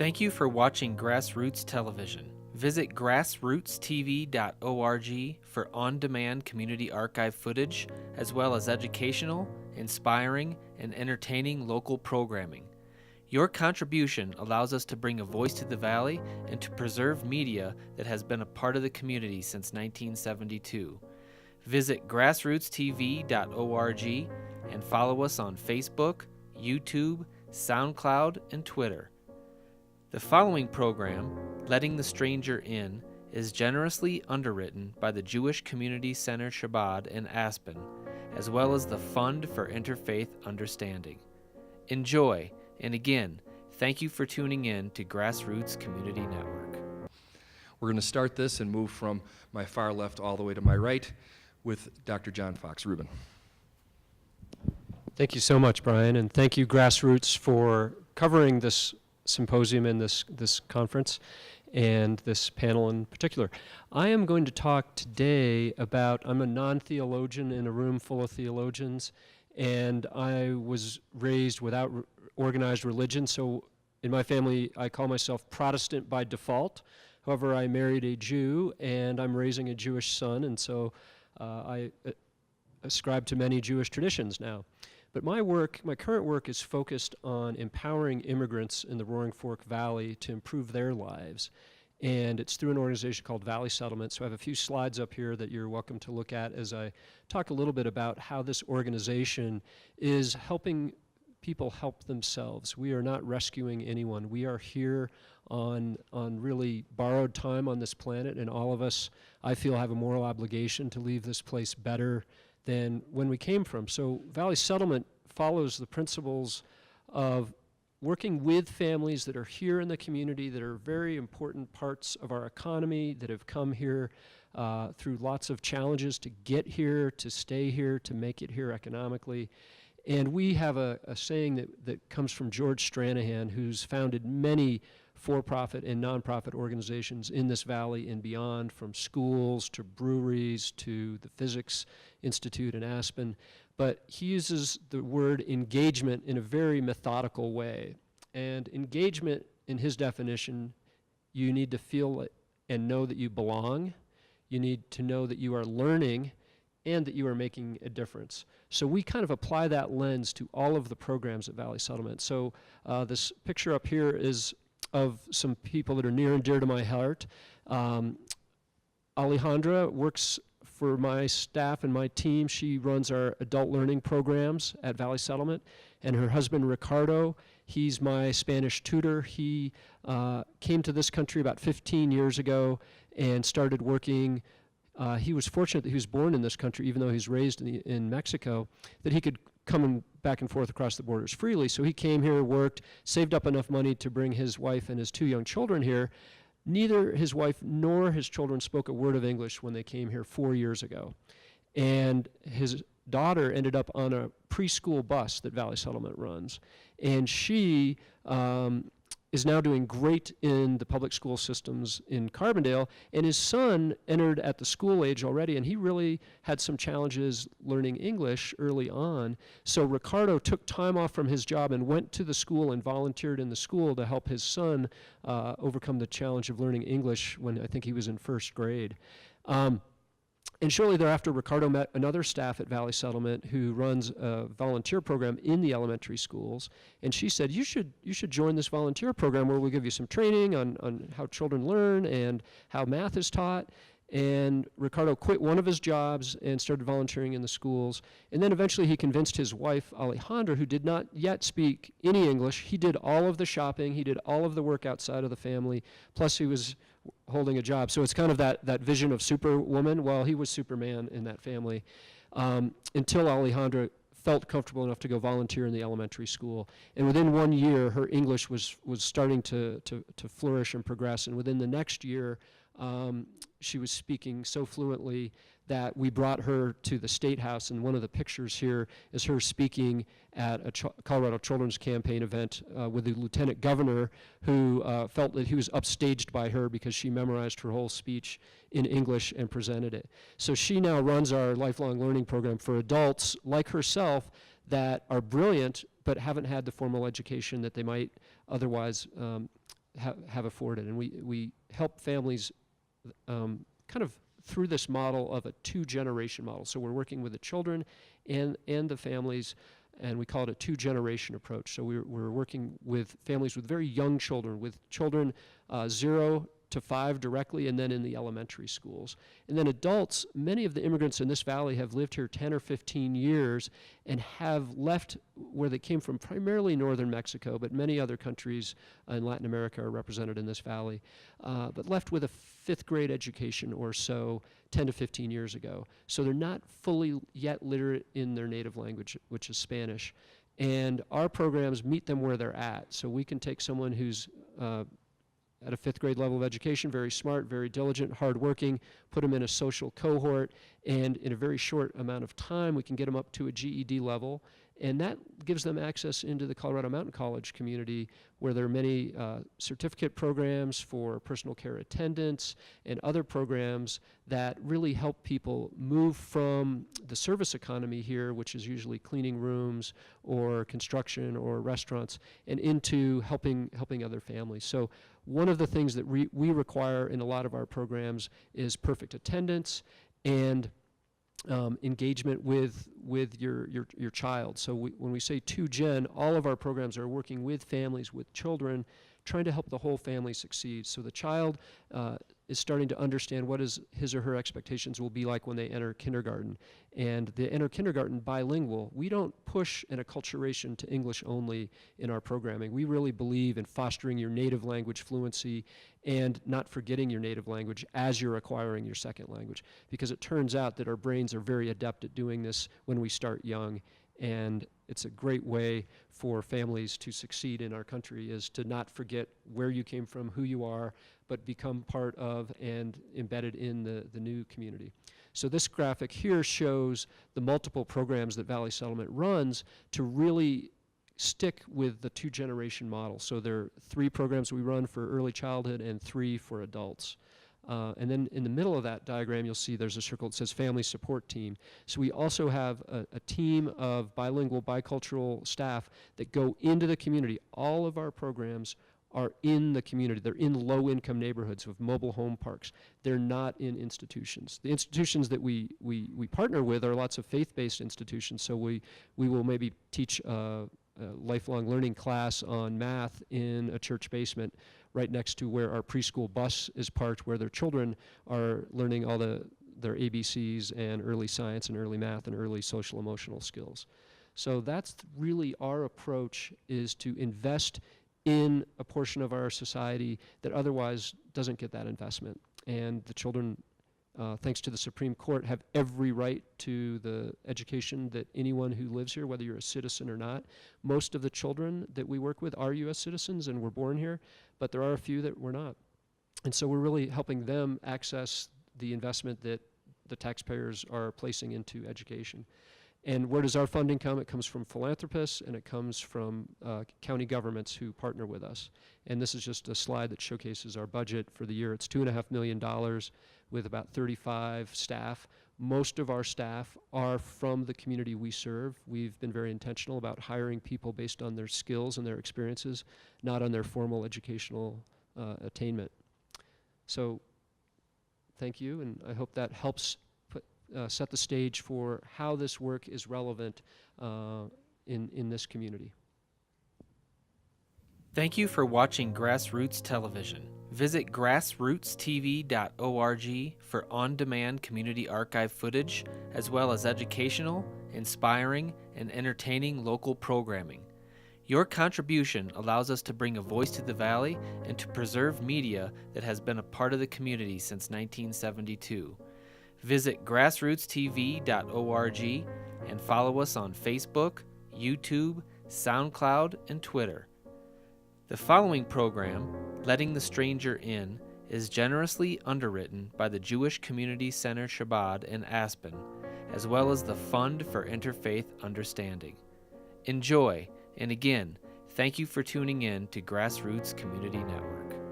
Thank you for watching Grassroots Television. Visit grassrootstv.org for on-demand community archive footage, as well as educational, inspiring, and entertaining local programming. Your contribution allows us to bring a voice to the Valley and to preserve media that has been a part of the community since 1972. Visit grassrootstv.org and follow us on Facebook, YouTube, SoundCloud, and Twitter. The following program, Letting the Stranger In, is generously underwritten by the Jewish Community Center Chabad in Aspen, as well as the Fund for Interfaith Understanding. Enjoy, and again, thank you for tuning in to Grassroots Community Network. We're going to start this and move from my far left all the way to my right with Dr. John Fox-Rubin. Thank you so much, Brian, and thank you, Grassroots, for covering this symposium and this conference and this panel in particular. I am going to talk today about, I'm a non-theologian in a room full of theologians, and I was raised without organized religion, so in my family I call myself Protestant by default. However, I married a Jew and I'm raising a Jewish son, and so I ascribe to many Jewish traditions now. But my current work is focused on empowering immigrants in the Roaring Fork Valley to improve their lives. And it's through an organization called Valley Settlement. So I have a few slides up here that you're welcome to look at as I talk a little bit about how this organization is helping people help themselves. We are not rescuing anyone. We are here on really borrowed time on this planet, and all of us, I feel, have a moral obligation to leave this place better than when we came from. So Valley Settlement follows the principles of working with families that are here in the community, that are very important parts of our economy, that have come here through lots of challenges to get here, to stay here, to make it here economically. And we have a saying that comes from George Stranahan, who's founded many for-profit and nonprofit organizations in this valley and beyond, from schools to breweries to the Physics Institute in Aspen. But he uses the word engagement in a very methodical way. And engagement, in his definition, you need to feel it and know that you belong. You need to know that you are learning and that you are making a difference. So we kind of apply that lens to all of the programs at Valley Settlement. So this picture up here is of some people that are near and dear to my heart. Alejandra works for my staff and my team. She runs our adult learning programs at Valley Settlement. And her husband, Ricardo, he's my Spanish tutor. He came to this country about 15 years ago and started working. He was fortunate that he was born in this country, even though he's raised in Mexico, that he could come back and forth across the borders freely. So he came here, worked, saved up enough money to bring his wife and his 2 young children here. Neither his wife nor his children spoke a word of English when they came here 4 years ago. And his daughter ended up on a preschool bus that Valley Settlement runs. And she is now doing great in the public school systems in Carbondale, and his son entered at the school age already, and he really had some challenges learning English early on. So Ricardo took time off from his job and went to the school and volunteered in the school to help his son overcome the challenge of learning English when I think he was in first grade. And shortly thereafter, Ricardo met another staff at Valley Settlement who runs a volunteer program in the elementary schools. And she said, you should join this volunteer program where we'll give you some training on how children learn and how math is taught. And Ricardo quit one of his jobs and started volunteering in the schools. And then eventually he convinced his wife, Alejandra, who did not yet speak any English. He did all of the shopping. He did all of the work outside of the family. Plus he was holding a job. So it's kind of that vision of Superwoman. Well, he was Superman in that family until Alejandra felt comfortable enough to go volunteer in the elementary school. And within 1 year, her English was starting to flourish and progress. And within the next year, she was speaking so fluently that we brought her to the State House, and one of the pictures here is her speaking at a Colorado Children's Campaign event with the Lieutenant Governor, who felt that he was upstaged by her because she memorized her whole speech in English and presented it. So she now runs our lifelong learning program for adults like herself that are brilliant but haven't had the formal education that they might otherwise have afforded. And we help families kind of through this model of a two-generation model. So we're working with the children and the families, and we call it a two-generation approach. So we're working with families with very young children, with children 0 to 5 directly, and then in the elementary schools. And then adults, many of the immigrants in this valley have lived here 10 or 15 years and have left where they came from, primarily northern Mexico, but many other countries in Latin America are represented in this valley, but left with a 5th grade education or so 10 to 15 years ago. So they're not fully yet literate in their native language, which is Spanish. And our programs meet them where they're at. So we can take someone who's at a 5th grade level of education, very smart, very diligent, hardworking, put them in a social cohort, and in a very short amount of time, we can get them up to a GED level, and that gives them access into the Colorado Mountain College community, where there are many certificate programs for personal care attendants and other programs that really help people move from the service economy here, which is usually cleaning rooms or construction or restaurants, and into helping other families. So one of the things that we require in a lot of our programs is perfect attendance and engagement with your child. So when we say 2Gen, all of our programs are working with families, with children, trying to help the whole family succeed. So the child is starting to understand what his or her expectations will be like when they enter kindergarten. And they enter kindergarten bilingual. We don't push an acculturation to English only in our programming. We really believe in fostering your native language fluency and not forgetting your native language as you're acquiring your second language. Because it turns out that our brains are very adept at doing this when we start young. And it's a great way for families to succeed in our country, is to not forget where you came from, who you are, but become part of and embedded in the new community. So this graphic here shows the multiple programs that Valley Settlement runs to really stick with the two-generation model. So there are 3 programs we run for early childhood and 3 for adults. And then in the middle of that diagram, you'll see there's a circle that says Family Support Team. So we also have a team of bilingual, bicultural staff that go into the community. All of our programs are in the community. They're in low-income neighborhoods with mobile home parks. They're not in institutions. The institutions that we partner with are lots of faith-based institutions. So we will maybe teach a lifelong learning class on math in a church basement right next to where our preschool bus is parked, where their children are learning all their ABCs and early science and early math and early social emotional skills. So that's really our approach, is to invest in a portion of our society that otherwise doesn't get that investment. And the children, thanks to the Supreme Court, have every right to the education that anyone who lives here, whether you're a citizen or not. Most of the children that we work with are U.S. citizens and were born here, but there are a few that were not. And so we're really helping them access the investment that the taxpayers are placing into education. And where does our funding come? It comes from philanthropists, and it comes from county governments who partner with us. And this is just a slide that showcases our budget for the year. It's $2.5 million with about 35 staff. Most of our staff are from the community we serve. We've been very intentional about hiring people based on their skills and their experiences, not on their formal educational attainment. So thank you, and I hope that helps set the stage for how this work is relevant in this community. Thank you for watching Grassroots Television. Visit grassrootstv.org for on-demand community archive footage, as well as educational, inspiring, and entertaining local programming. Your contribution allows us to bring a voice to the Valley and to preserve media that has been a part of the community since 1972. Visit grassrootstv.org and follow us on Facebook, YouTube, SoundCloud, and Twitter. The following program, Letting the Stranger In, is generously underwritten by the Jewish Community Center Chabad in Aspen, as well as the Fund for Interfaith Understanding. Enjoy, and again, thank you for tuning in to Grassroots Community Network.